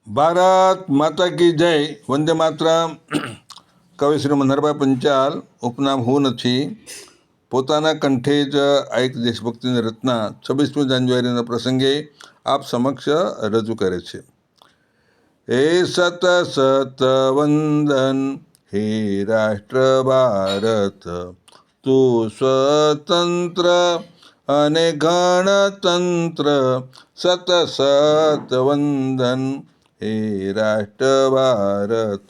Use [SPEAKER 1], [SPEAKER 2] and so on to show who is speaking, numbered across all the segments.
[SPEAKER 1] ભારત માતા કી જય. વંદે માતરમ. કવિ શ્રી મનહરભાઈ પંચાલ, ઉપનામ હું નથી, પોતાના કંઠે જ આ એક દેશભક્તિની રચના 26મી જાન્યુઆરીના પ્રસંગે આપ સમક્ષ રજૂ કરે છે. હે સત સત વંદન હે રાષ્ટ્ર ભારત, તું સ્વતંત્ર અને ગણતંત્ર. સત સત વંદન હે રાષ્ટ્ર ભારત,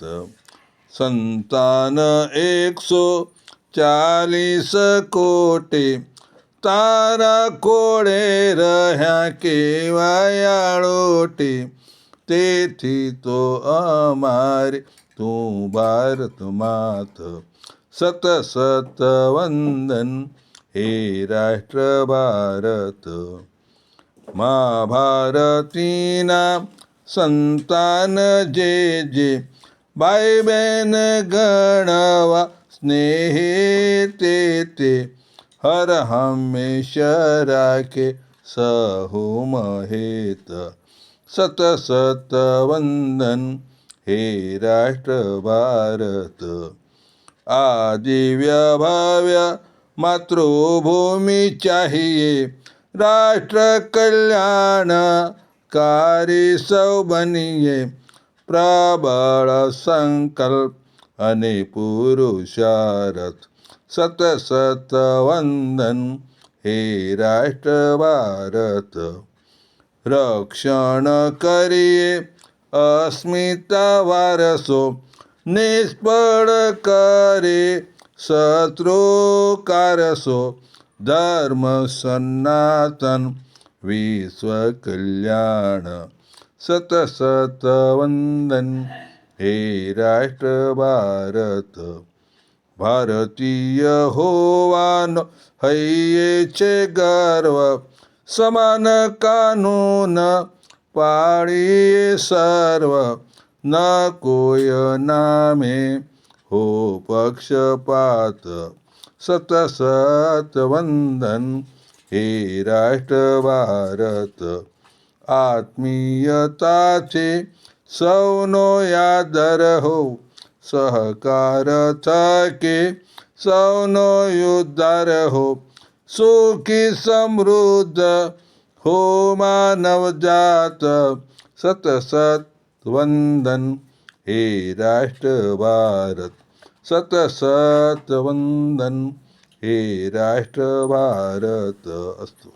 [SPEAKER 1] સંતાન 140 કોટી, તારા કોળે રહ્યા કેવાયાળોટી. તેથી તો અમારી તું ભારત માત, સત સત વંદન હે રાષ્ટ્ર ભારત. મા ભારતીના સંતાન જે જે, ભાઈ બહેન ગણવા સ્નેહે તે, હર હંમેશા રાખે સહુ મહેત. સત સત વંદન હે રાષ્ટ્ર ભારત. આ દિવ્ય ભવ્ય માતૃભૂમિ ચાહીએ, રાષ્ટ્ર કલ્યાણકારી સૌ બનીએ. પ્રબળ સંકલ્પ અને પુરુષાર્થ, સત સત વંદન હે રાષ્ટ્ર ભારત. રક્ષણ કરીએ અસ્મિતા વારસો, નિષ્ફળ કરે શત્રુ કારસો. ધર્મ સનાતન વિશ્વ કલ્યાણ, સત સત વંદન હે રાષ્ટ્ર ભારત. ભારતીય હોવાનો હૈયે છે ગર્વ, સમાન કાનૂન પાળીએ સર્વ. ન કોઈ નામે હો પક્ષપાત, સત સત વંદન હે રાષ્ટ્ર ભારત. આત્મીયતાથી સૌનો આદર હો, સહકાર થકી સૌનો ઉદ્ધાર હો. સુખી સમૃદ્ધ હો માનવ જાત, સત સત વંદન હે રાષ્ટ્ર ભારત. સત સત વંદન હે રાષ્ટ્ર ભારત. અસ્તુ.